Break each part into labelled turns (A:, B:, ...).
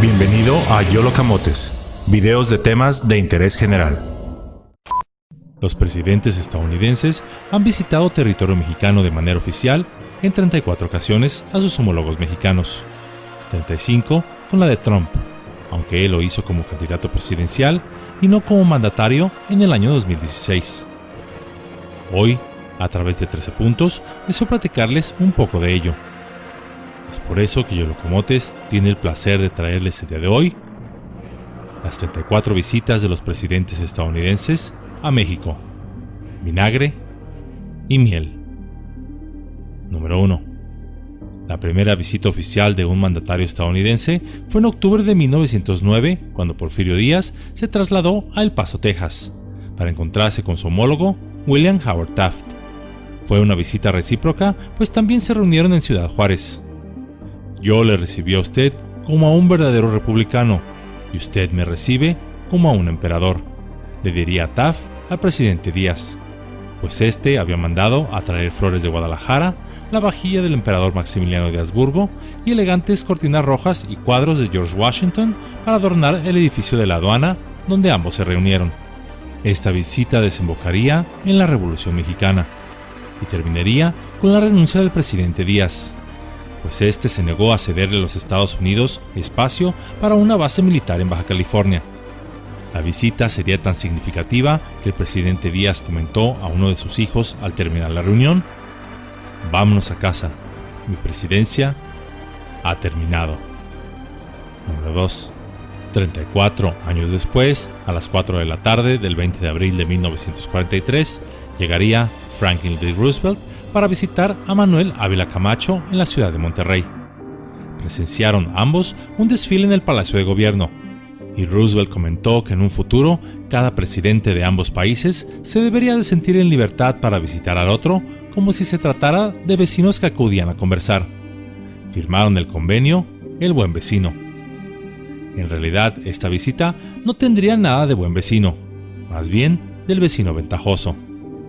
A: Bienvenido a YOLO Camotes, videos de temas de interés general. Los presidentes estadounidenses han visitado territorio mexicano de manera oficial en 34 ocasiones a sus homólogos mexicanos, 35 con la de Trump, aunque él lo hizo como candidato presidencial y no como mandatario en el año 2016. Hoy, a través de 13 puntos, deseo platicarles un poco de ello. Es por eso que YOLO Camotes tiene el placer de traerles el día de hoy las 34 visitas de los presidentes estadounidenses a México. Vinagre y miel. Número 1. La primera visita oficial de un mandatario estadounidense fue en octubre de 1909, cuando Porfirio Díaz se trasladó a El Paso, Texas, para encontrarse con su homólogo William Howard Taft. Fue una visita recíproca, pues también se reunieron en Ciudad Juárez. Yo le recibí a usted como a un verdadero republicano, y usted me recibe como a un emperador, le diría Taft al presidente Díaz, pues este había mandado a traer flores de Guadalajara, la vajilla del emperador Maximiliano de Habsburgo y elegantes cortinas rojas y cuadros de George Washington para adornar el edificio de la aduana donde ambos se reunieron. Esta visita desembocaría en la Revolución Mexicana y terminaría con la renuncia del presidente Díaz, pues este se negó a cederle a los Estados Unidos espacio para una base militar en Baja California. La visita sería tan significativa que el presidente Díaz comentó a uno de sus hijos al terminar la reunión: "Vámonos a casa, mi presidencia ha terminado". Número 2. 34 años después, a las 4 de la tarde del 20 de abril de 1943, llegaría Franklin D. Roosevelt para visitar a Manuel Ávila Camacho en la ciudad de Monterrey. Presenciaron ambos un desfile en el Palacio de Gobierno, y Roosevelt comentó que en un futuro cada presidente de ambos países se debería de sentir en libertad para visitar al otro como si se tratara de vecinos que acudían a conversar. Firmaron el convenio El Buen Vecino. En realidad, esta visita no tendría nada de buen vecino, más bien del vecino ventajoso,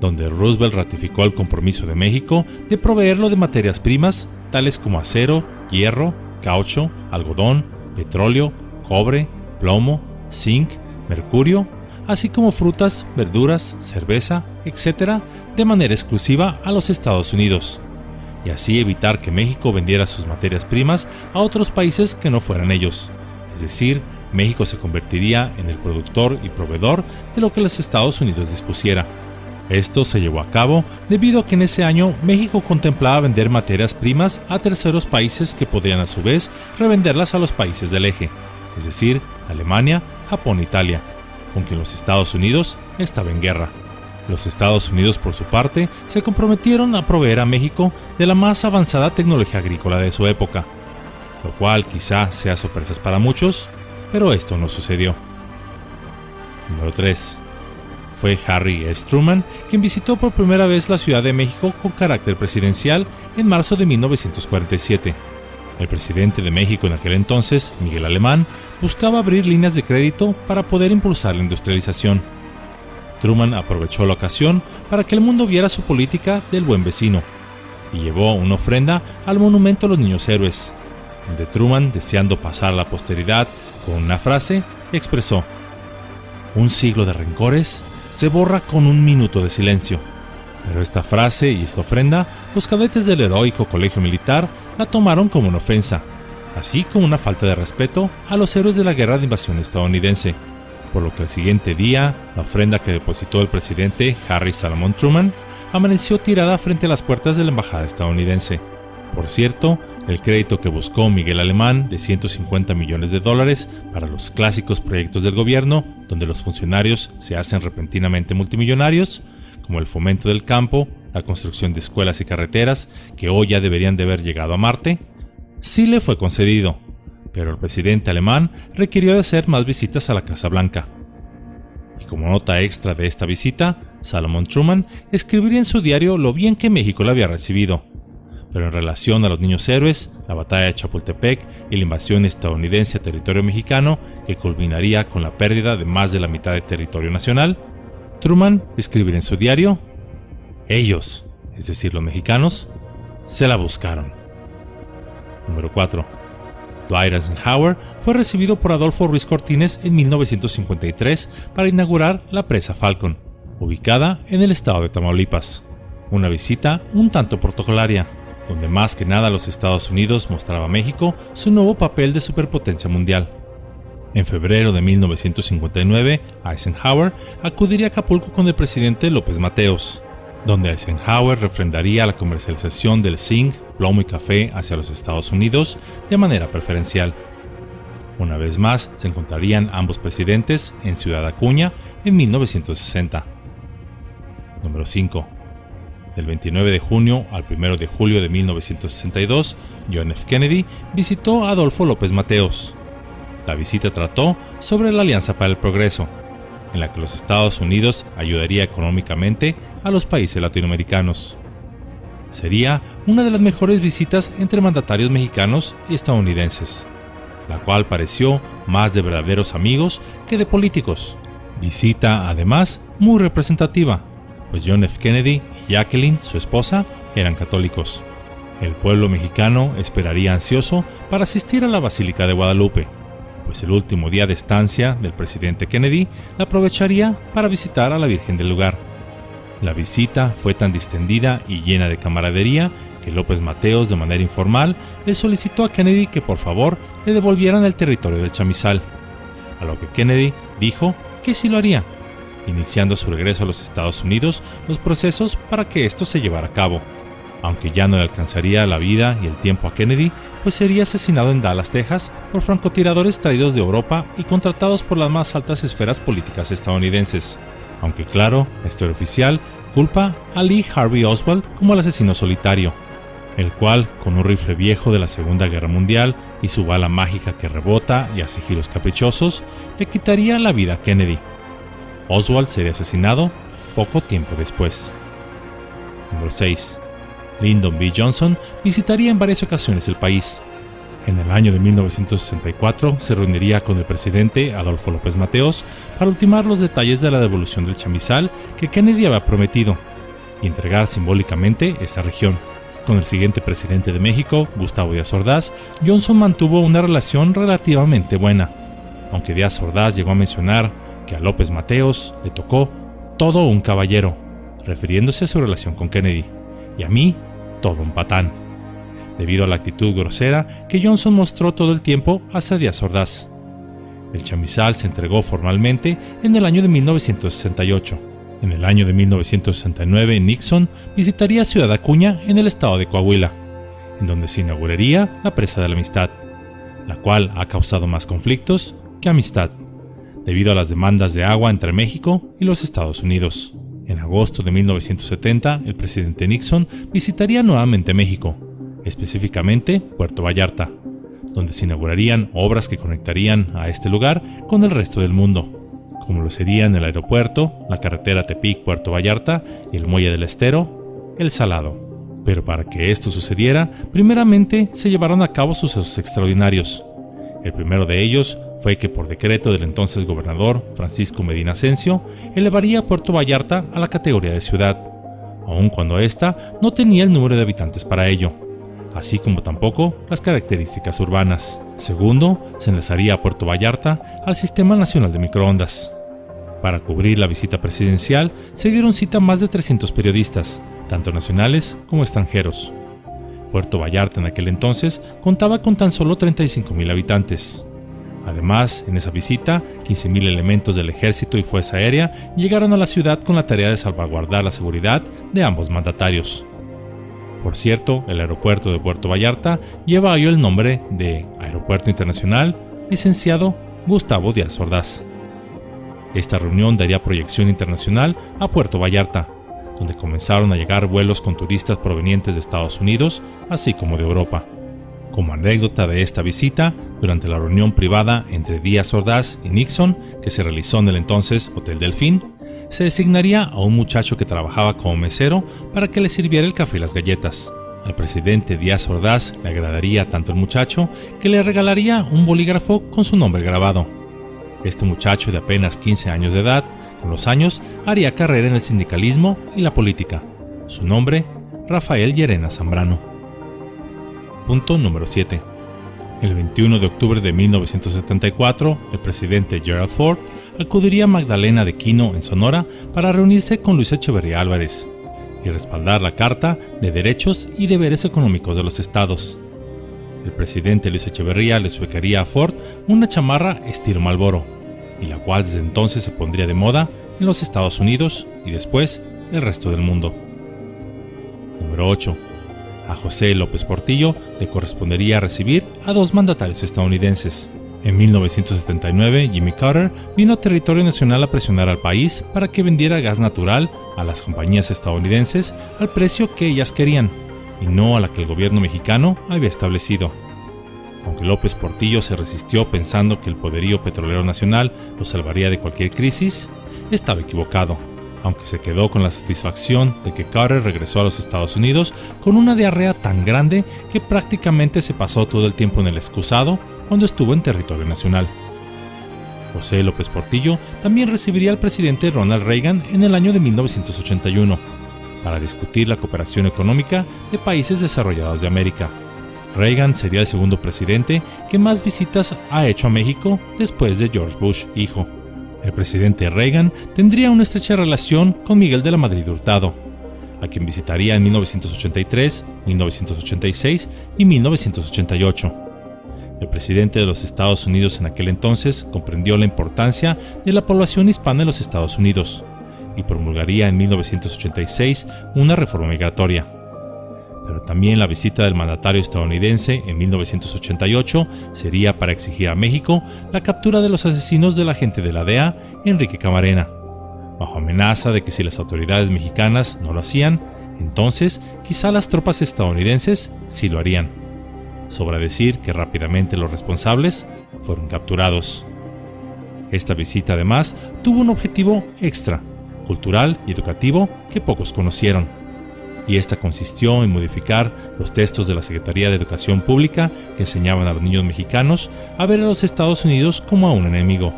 A: donde Roosevelt ratificó el compromiso de México de proveerlo de materias primas tales como acero, hierro, caucho, algodón, petróleo, cobre, plomo, zinc, mercurio, así como frutas, verduras, cerveza, etc., de manera exclusiva a los Estados Unidos, y así evitar que México vendiera sus materias primas a otros países que no fueran ellos. Es decir, México se convertiría en el productor y proveedor de lo que los Estados Unidos dispusiera. Esto se llevó a cabo debido a que en ese año México contemplaba vender materias primas a terceros países que podrían a su vez revenderlas a los países del eje, es decir, Alemania, Japón e Italia, con quien los Estados Unidos estaba en guerra. Los Estados Unidos, por su parte, se comprometieron a proveer a México de la más avanzada tecnología agrícola de su época, lo cual quizá sea sorpresas para muchos, pero esto no sucedió. Número 3. Fue Harry S. Truman quien visitó por primera vez la Ciudad de México con carácter presidencial en marzo de 1947. El presidente de México en aquel entonces, Miguel Alemán, buscaba abrir líneas de crédito para poder impulsar la industrialización. Truman aprovechó la ocasión para que el mundo viera su política del buen vecino y llevó una ofrenda al Monumento a los Niños Héroes, donde Truman, deseando pasar a la posteridad con una frase, expresó: "Un siglo de rencores se borra con un minuto de silencio". Pero esta frase y esta ofrenda, los cadetes del heroico colegio militar la tomaron como una ofensa, así como una falta de respeto a los héroes de la guerra de invasión estadounidense, por lo que al siguiente día, la ofrenda que depositó el presidente Harry Salomon Truman amaneció tirada frente a las puertas de la embajada estadounidense. Por cierto, el crédito que buscó Miguel Alemán de $150 millones para los clásicos proyectos del gobierno, donde los funcionarios se hacen repentinamente multimillonarios, como el fomento del campo, la construcción de escuelas y carreteras, que hoy ya deberían de haber llegado a Marte, sí le fue concedido, pero el presidente alemán requirió de hacer más visitas a la Casa Blanca. Y como nota extra de esta visita, Salomon Truman escribiría en su diario lo bien que México la había recibido. Pero en relación a los niños héroes, la batalla de Chapultepec y la invasión estadounidense a territorio mexicano, que culminaría con la pérdida de más de la mitad de territorio nacional, Truman escribiría en su diario: "Ellos, es decir los mexicanos, se la buscaron". Número 4. Dwight Eisenhower fue recibido por Adolfo Ruiz Cortines en 1953 para inaugurar la presa Falcon, ubicada en el estado de Tamaulipas. Una visita un tanto protocolaria, donde más que nada los Estados Unidos mostraba a México su nuevo papel de superpotencia mundial. En febrero de 1959, Eisenhower acudiría a Acapulco con el presidente López Mateos, donde Eisenhower refrendaría la comercialización del zinc, plomo y café hacia los Estados Unidos de manera preferencial. Una vez más se encontrarían ambos presidentes en Ciudad Acuña en 1960. Número 5. Del 29 de junio al 1 de julio de 1962, John F. Kennedy visitó a Adolfo López Mateos. La visita trató sobre la Alianza para el Progreso, en la que los Estados Unidos ayudaría económicamente a los países latinoamericanos. Sería una de las mejores visitas entre mandatarios mexicanos y estadounidenses, la cual pareció más de verdaderos amigos que de políticos. Visita, además, muy representativa, pues John F. Kennedy y Jacqueline, su esposa, eran católicos. El pueblo mexicano esperaría ansioso para asistir a la Basílica de Guadalupe, pues el último día de estancia del presidente Kennedy la aprovecharía para visitar a la Virgen del lugar. La visita fue tan distendida y llena de camaradería que López Mateos, de manera informal, le solicitó a Kennedy que por favor le devolvieran el territorio del Chamizal, a lo que Kennedy dijo que sí lo haría, iniciando su regreso a los Estados Unidos los procesos para que esto se llevara a cabo, aunque ya no le alcanzaría la vida y el tiempo a Kennedy, pues sería asesinado en Dallas, Texas, por francotiradores traídos de Europa y contratados por las más altas esferas políticas estadounidenses. Aunque claro, la historia oficial culpa a Lee Harvey Oswald como el asesino solitario, el cual, con un rifle viejo de la Segunda Guerra Mundial y su bala mágica que rebota y hace giros caprichosos, le quitaría la vida a Kennedy. Oswald sería asesinado poco tiempo después. Número 6. Lyndon B. Johnson visitaría en varias ocasiones el país. En el año de 1964 se reuniría con el presidente Adolfo López Mateos para ultimar los detalles de la devolución del Chamizal que Kennedy había prometido y entregar simbólicamente esta región. Con el siguiente presidente de México, Gustavo Díaz Ordaz, Johnson mantuvo una relación relativamente buena, aunque Díaz Ordaz llegó a mencionar que a López Mateos le tocó todo un caballero, refiriéndose a su relación con Kennedy, y a mí todo un patán, debido a la actitud grosera que Johnson mostró todo el tiempo hacia Díaz Ordaz. El Chamizal se entregó formalmente en el año de 1968. En el año de 1969, Nixon visitaría Ciudad Acuña en el estado de Coahuila, en donde se inauguraría la Presa de la Amistad, la cual ha causado más conflictos que amistad, debido a las demandas de agua entre México y los Estados Unidos. En agosto de 1970, el presidente Nixon visitaría nuevamente México, específicamente Puerto Vallarta, donde se inaugurarían obras que conectarían a este lugar con el resto del mundo, como lo serían el aeropuerto, la carretera Tepic-Puerto Vallarta y el muelle del Estero, El Salado. Pero para que esto sucediera, primeramente se llevaron a cabo sucesos extraordinarios. El primero de ellos fue que por decreto del entonces gobernador Francisco Medina Ascencio elevaría a Puerto Vallarta a la categoría de ciudad, aun cuando ésta no tenía el número de habitantes para ello, así como tampoco las características urbanas. Segundo, se enlazaría a Puerto Vallarta al Sistema Nacional de Microondas. Para cubrir la visita presidencial se dieron cita más de 300 periodistas, tanto nacionales como extranjeros. Puerto Vallarta en aquel entonces contaba con tan solo 35,000 habitantes. Además, en esa visita, 15,000 elementos del ejército y fuerza aérea llegaron a la ciudad con la tarea de salvaguardar la seguridad de ambos mandatarios. Por cierto, el aeropuerto de Puerto Vallarta lleva hoy el nombre de Aeropuerto Internacional Licenciado Gustavo Díaz Ordaz. Esta reunión daría proyección internacional a Puerto Vallarta, donde comenzaron a llegar vuelos con turistas provenientes de Estados Unidos, así como de Europa. Como anécdota de esta visita, durante la reunión privada entre Díaz Ordaz y Nixon, que se realizó en el entonces Hotel Delfín, se designaría a un muchacho que trabajaba como mesero para que le sirviera el café y las galletas. Al presidente Díaz Ordaz le agradaría tanto el muchacho que le regalaría un bolígrafo con su nombre grabado. Este muchacho de apenas 15 años de edad, con los años, haría carrera en el sindicalismo y la política. Su nombre, Rafael Llerena Zambrano. Punto número 7. El 21 de octubre de 1974, el presidente Gerald Ford acudiría a Magdalena de Quino, en Sonora, para reunirse con Luis Echeverría Álvarez y respaldar la Carta de Derechos y Deberes Económicos de los Estados. El presidente Luis Echeverría le suecaría a Ford una chamarra estilo Marlboro, y la cual desde entonces se pondría de moda en los Estados Unidos y después el resto del mundo. Número 8. A José López Portillo le correspondería recibir a dos mandatarios estadounidenses. En 1979, Jimmy Carter vino a territorio nacional a presionar al país para que vendiera gas natural a las compañías estadounidenses al precio que ellas querían, y no a la que el gobierno mexicano había establecido. Aunque López Portillo se resistió pensando que el poderío petrolero nacional lo salvaría de cualquier crisis, estaba equivocado, aunque se quedó con la satisfacción de que Carter regresó a los Estados Unidos con una diarrea tan grande que prácticamente se pasó todo el tiempo en el excusado cuando estuvo en territorio nacional. José López Portillo también recibiría al presidente Ronald Reagan en el año de 1981 para discutir la cooperación económica de países desarrollados de América. Reagan sería el segundo presidente que más visitas ha hecho a México después de George Bush, hijo. El presidente Reagan tendría una estrecha relación con Miguel de la Madrid Hurtado, a quien visitaría en 1983, 1986 y 1988. El presidente de los Estados Unidos en aquel entonces comprendió la importancia de la población hispana en los Estados Unidos y promulgaría en 1986 una reforma migratoria. Pero también la visita del mandatario estadounidense en 1988 sería para exigir a México la captura de los asesinos del agente de la DEA, Enrique Camarena, bajo amenaza de que si las autoridades mexicanas no lo hacían, entonces quizá las tropas estadounidenses sí lo harían. Sobra decir que rápidamente los responsables fueron capturados. Esta visita además tuvo un objetivo extra, cultural y educativo que pocos conocieron, y esta consistió en modificar los textos de la Secretaría de Educación Pública que enseñaban a los niños mexicanos a ver a los Estados Unidos como a un enemigo,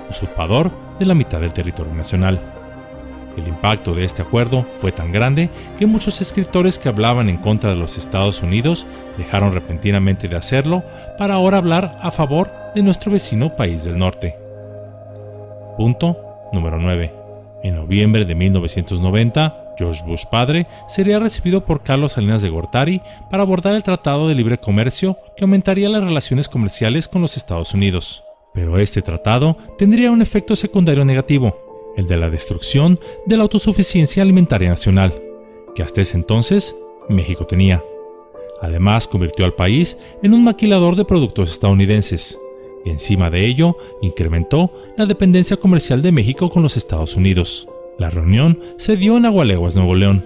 A: usurpador de la mitad del territorio nacional. El impacto de este acuerdo fue tan grande que muchos escritores que hablaban en contra de los Estados Unidos dejaron repentinamente de hacerlo para ahora hablar a favor de nuestro vecino país del norte. Punto número 9. En noviembre de 1990, George Bush padre sería recibido por Carlos Salinas de Gortari para abordar el Tratado de Libre Comercio que aumentaría las relaciones comerciales con los Estados Unidos. Pero este tratado tendría un efecto secundario negativo, el de la destrucción de la autosuficiencia alimentaria nacional, que hasta ese entonces México tenía. Además, convirtió al país en un maquilador de productos estadounidenses, y encima de ello incrementó la dependencia comercial de México con los Estados Unidos. La reunión se dio en Agualeguas, Nuevo León.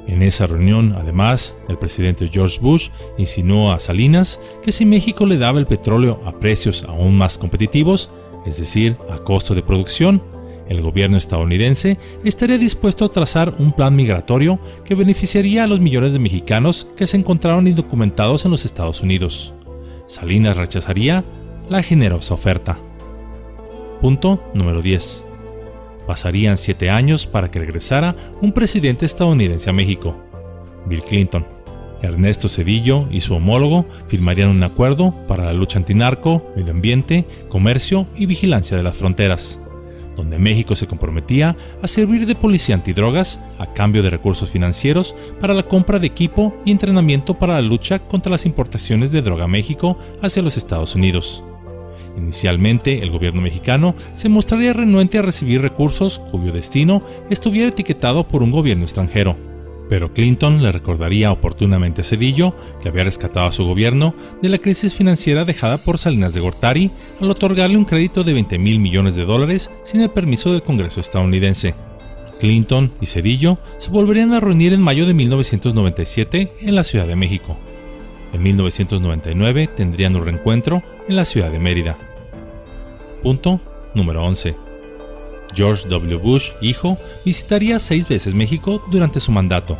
A: En esa reunión, además, el presidente George Bush insinuó a Salinas que si México le daba el petróleo a precios aún más competitivos, es decir, a costo de producción, el gobierno estadounidense estaría dispuesto a trazar un plan migratorio que beneficiaría a los millones de mexicanos que se encontraron indocumentados en los Estados Unidos. Salinas rechazaría la generosa oferta. Punto número 10. Pasarían 7 años para que regresara un presidente estadounidense a México, Bill Clinton. Ernesto Zedillo y su homólogo firmarían un acuerdo para la lucha antinarco, medio ambiente, comercio y vigilancia de las fronteras, donde México se comprometía a servir de policía antidrogas a cambio de recursos financieros para la compra de equipo y entrenamiento para la lucha contra las importaciones de droga a México hacia los Estados Unidos. Inicialmente, el gobierno mexicano se mostraría renuente a recibir recursos cuyo destino estuviera etiquetado por un gobierno extranjero. Pero Clinton le recordaría oportunamente a Zedillo que había rescatado a su gobierno de la crisis financiera dejada por Salinas de Gortari al otorgarle un crédito de $20,000 millones sin el permiso del Congreso estadounidense. Clinton y Zedillo se volverían a reunir en mayo de 1997 en la Ciudad de México. En 1999 tendrían un reencuentro en la ciudad de Mérida. Punto número 11. George W. Bush, hijo, visitaría 6 veces México durante su mandato.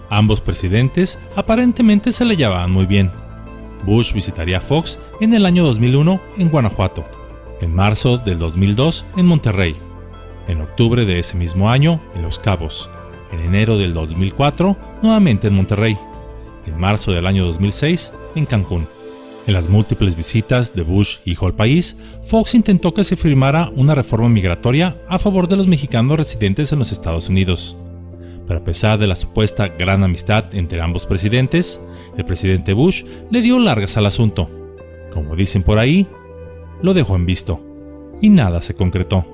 A: Ambos presidentes aparentemente se le llevaban muy bien. Bush visitaría Fox en el año 2001 en Guanajuato, en marzo del 2002 en Monterrey, en octubre de ese mismo año en Los Cabos, en enero del 2004 nuevamente en Monterrey, en marzo del año 2006 en Cancún. En las múltiples visitas de Bush hijo al país, Fox intentó que se firmara una reforma migratoria a favor de los mexicanos residentes en los Estados Unidos. Pero a pesar de la supuesta gran amistad entre ambos presidentes, el presidente Bush le dio largas al asunto. Como dicen por ahí, lo dejó en visto, y nada se concretó.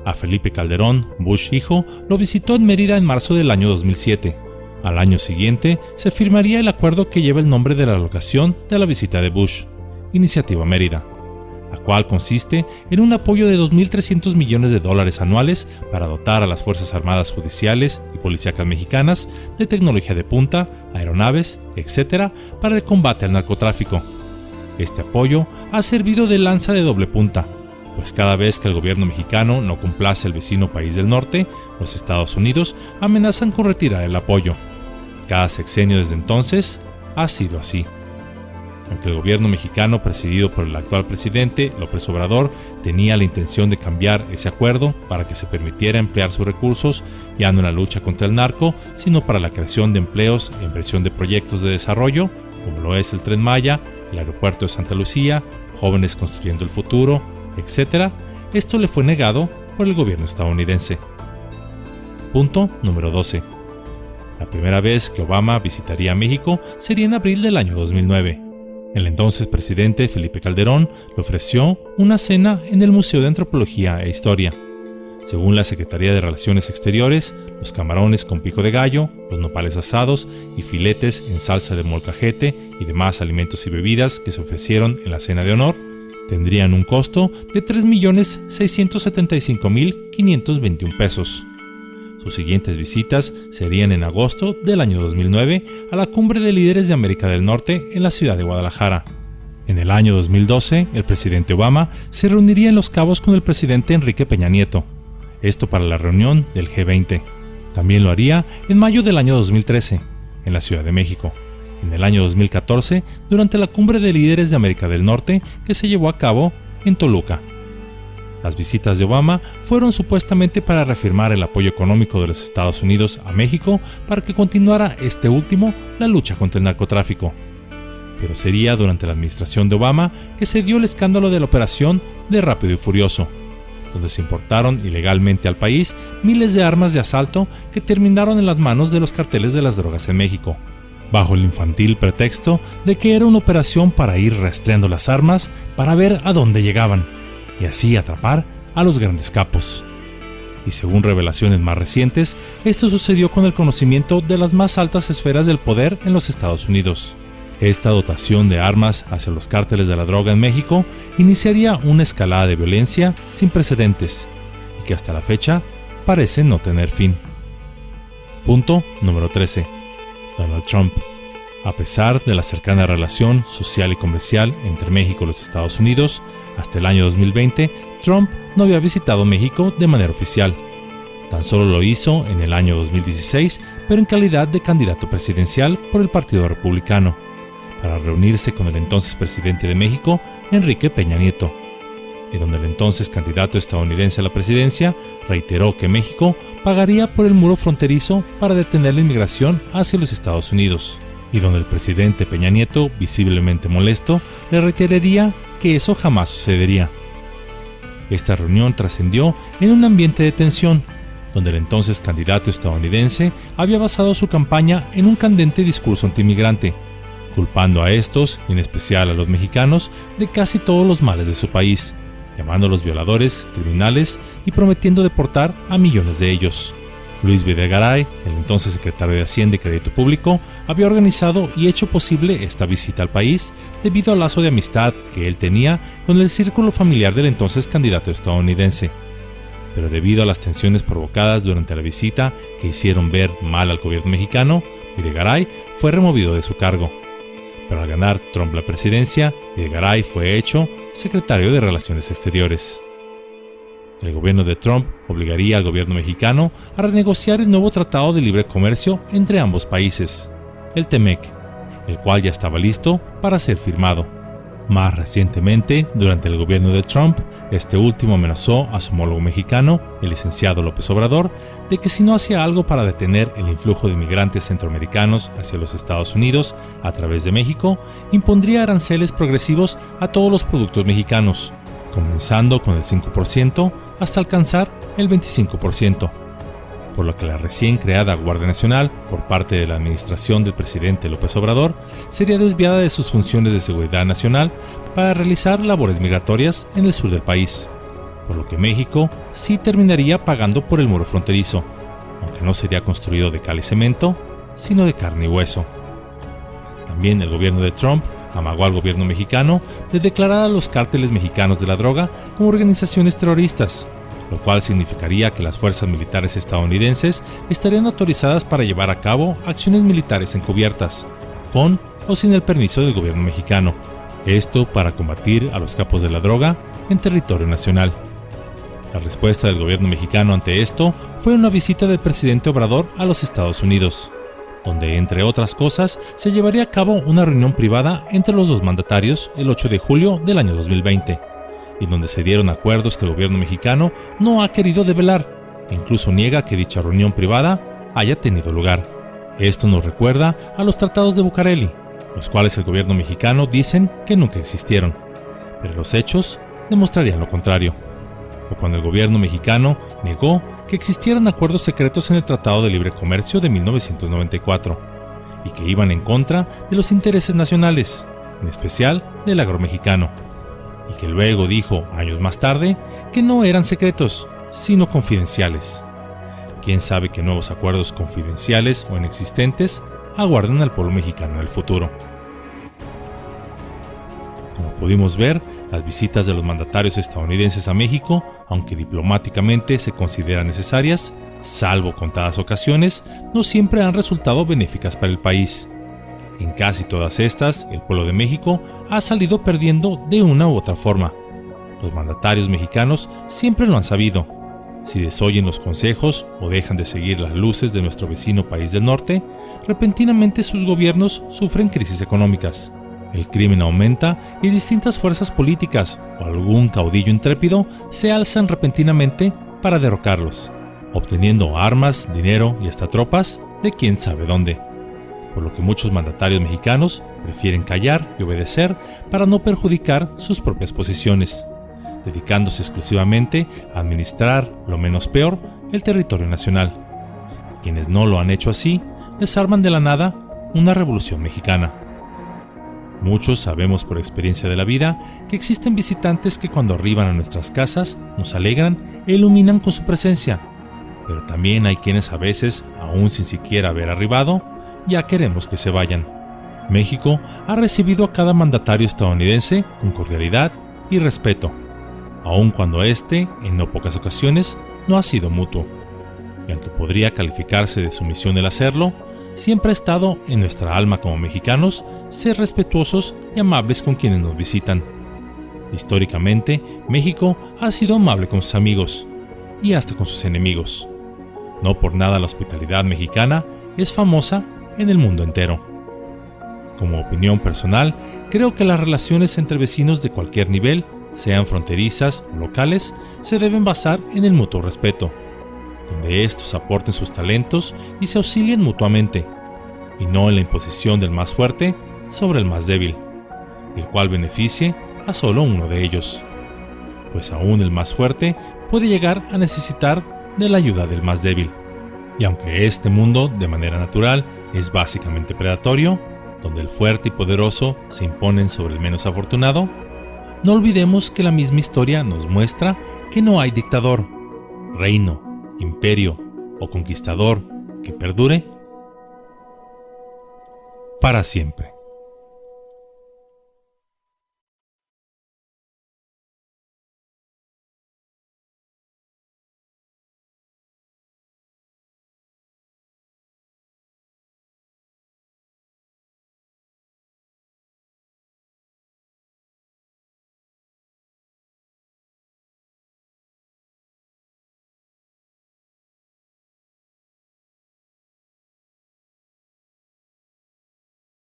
A: A Felipe Calderón, Bush hijo, lo visitó en Mérida en marzo del año 2007. Al año siguiente se firmaría el acuerdo que lleva el nombre de la locación de la visita de Bush, Iniciativa Mérida, la cual consiste en un apoyo de $2.300 millones anuales para dotar a las Fuerzas Armadas Judiciales y Policíacas mexicanas de tecnología de punta, aeronaves, etc. para el combate al narcotráfico. Este apoyo ha servido de lanza de doble punta, pues cada vez que el gobierno mexicano no complace al vecino país del norte, los Estados Unidos amenazan con retirar el apoyo. Cada sexenio desde entonces ha sido así. Aunque el gobierno mexicano presidido por el actual presidente López Obrador tenía la intención de cambiar ese acuerdo para que se permitiera emplear sus recursos ya no en la lucha contra el narco, sino para la creación de empleos e inversión de proyectos de desarrollo, como lo es el Tren Maya, el aeropuerto de Santa Lucía, Jóvenes Construyendo el Futuro, etc., esto le fue negado por el gobierno estadounidense. Punto número 12. La primera vez que Obama visitaría México sería en abril del año 2009. El entonces presidente Felipe Calderón le ofreció una cena en el Museo de Antropología e Historia. Según la Secretaría de Relaciones Exteriores, los camarones con pico de gallo, los nopales asados y filetes en salsa de molcajete y demás alimentos y bebidas que se ofrecieron en la cena de honor tendrían un costo de $3.675.521 pesos. Sus siguientes visitas serían en agosto del año 2009 a la Cumbre de Líderes de América del Norte en la ciudad de Guadalajara. En el año 2012, el presidente Obama se reuniría en Los Cabos con el presidente Enrique Peña Nieto, esto para la reunión del G20. También lo haría en mayo del año 2013, en la Ciudad de México. En el año 2014, durante la Cumbre de Líderes de América del Norte que se llevó a cabo en Toluca. Las visitas de Obama fueron supuestamente para reafirmar el apoyo económico de los Estados Unidos a México para que continuara este último la lucha contra el narcotráfico. Pero sería durante la administración de Obama que se dio el escándalo de la operación de Rápido y Furioso, donde se importaron ilegalmente al país miles de armas de asalto que terminaron en las manos de los carteles de las drogas en México, bajo el infantil pretexto de que era una operación para ir rastreando las armas para ver a dónde llegaban, y así atrapar a los grandes capos. Y según revelaciones más recientes, esto sucedió con el conocimiento de las más altas esferas del poder en los Estados Unidos. Esta dotación de armas hacia los cárteles de la droga en México iniciaría una escalada de violencia sin precedentes y que hasta la fecha parece no tener fin. Punto número 13. Donald Trump. A pesar de la cercana relación social y comercial entre México y los Estados Unidos, hasta el año 2020, Trump no había visitado México de manera oficial. Tan solo lo hizo en el año 2016, pero en calidad de candidato presidencial por el Partido Republicano, para reunirse con el entonces presidente de México, Enrique Peña Nieto, y donde el entonces candidato estadounidense a la presidencia reiteró que México pagaría por el muro fronterizo para detener la inmigración hacia los Estados Unidos, y donde el presidente Peña Nieto, visiblemente molesto, le reiteraría que eso jamás sucedería. Esta reunión trascendió en un ambiente de tensión, donde el entonces candidato estadounidense había basado su campaña en un candente discurso antimigrante, culpando a estos, en especial a los mexicanos, de casi todos los males de su país, llamándolos violadores, criminales y prometiendo deportar a millones de ellos. Luis Videgaray, el entonces secretario de Hacienda y Crédito Público, había organizado y hecho posible esta visita al país debido al lazo de amistad que él tenía con el círculo familiar del entonces candidato estadounidense. Pero debido a las tensiones provocadas durante la visita que hicieron ver mal al gobierno mexicano, Videgaray fue removido de su cargo. Pero al ganar Trump la presidencia, Videgaray fue hecho secretario de Relaciones Exteriores. El gobierno de Trump obligaría al gobierno mexicano a renegociar el nuevo Tratado de Libre Comercio entre ambos países, el TEMEC, el cual ya estaba listo para ser firmado. Más recientemente, durante el gobierno de Trump, este último amenazó a su homólogo mexicano, el licenciado López Obrador, de que si no hacía algo para detener el influjo de inmigrantes centroamericanos hacia los Estados Unidos a través de México, impondría aranceles progresivos a todos los productos mexicanos, comenzando con el 5% hasta alcanzar el 25%. Por lo que la recién creada Guardia Nacional, por parte de la administración del presidente López Obrador, sería desviada de sus funciones de seguridad nacional para realizar labores migratorias en el sur del país, por lo que México sí terminaría pagando por el muro fronterizo, aunque no sería construido de cal y cemento, sino de carne y hueso. También el gobierno de Trump amagó al gobierno mexicano de declarar a los cárteles mexicanos de la droga como organizaciones terroristas, lo cual significaría que las fuerzas militares estadounidenses estarían autorizadas para llevar a cabo acciones militares encubiertas, con o sin el permiso del gobierno mexicano. Esto para combatir a los capos de la droga en territorio nacional. La respuesta del gobierno mexicano ante esto fue una visita del presidente Obrador a los Estados Unidos, donde, entre otras cosas, se llevaría a cabo una reunión privada entre los dos mandatarios el 8 de julio del año 2020. Y donde se dieron acuerdos que el gobierno mexicano no ha querido develar, e incluso niega que dicha reunión privada haya tenido lugar. Esto nos recuerda a los tratados de Bucareli, los cuales el gobierno mexicano dicen que nunca existieron, pero los hechos demostrarían lo contrario. O cuando el gobierno mexicano negó que existieran acuerdos secretos en el Tratado de Libre Comercio de 1994, y que iban en contra de los intereses nacionales, en especial del agro mexicano. Y que luego dijo, años más tarde, que no eran secretos, sino confidenciales. Quién sabe qué nuevos acuerdos confidenciales o inexistentes aguardan al pueblo mexicano en el futuro. Como pudimos ver, las visitas de los mandatarios estadounidenses a México, aunque diplomáticamente se consideran necesarias, salvo contadas ocasiones, no siempre han resultado benéficas para el país. En casi todas estas, el pueblo de México ha salido perdiendo de una u otra forma. Los mandatarios mexicanos siempre lo han sabido. Si desoyen los consejos o dejan de seguir las luces de nuestro vecino país del norte, repentinamente sus gobiernos sufren crisis económicas. El crimen aumenta y distintas fuerzas políticas o algún caudillo intrépido se alzan repentinamente para derrocarlos, obteniendo armas, dinero y hasta tropas de quién sabe dónde. Por lo que muchos mandatarios mexicanos prefieren callar y obedecer para no perjudicar sus propias posiciones, dedicándose exclusivamente a administrar, lo menos peor, el territorio nacional. Quienes no lo han hecho así, desarman de la nada una revolución mexicana. Muchos sabemos por experiencia de la vida que existen visitantes que cuando arriban a nuestras casas nos alegran e iluminan con su presencia, pero también hay quienes a veces, aún sin siquiera haber arribado, ya queremos que se vayan. México ha recibido a cada mandatario estadounidense con cordialidad y respeto, aun cuando este, en no pocas ocasiones, no ha sido mutuo. Y aunque podría calificarse de sumisión el hacerlo, siempre ha estado en nuestra alma como mexicanos ser respetuosos y amables con quienes nos visitan. Históricamente, México ha sido amable con sus amigos y hasta con sus enemigos. No por nada la hospitalidad mexicana es famosa en el mundo entero. Como opinión personal, creo que las relaciones entre vecinos de cualquier nivel, sean fronterizas o locales, se deben basar en el mutuo respeto, donde estos aporten sus talentos y se auxilien mutuamente, y no en la imposición del más fuerte sobre el más débil, el cual beneficie a solo uno de ellos, pues aún el más fuerte puede llegar a necesitar de la ayuda del más débil. Y aunque este mundo, de manera natural, es básicamente predatorio, donde el fuerte y poderoso se imponen sobre el menos afortunado, no olvidemos que la misma historia nos muestra que no hay dictador, reino, imperio o conquistador que perdure para siempre.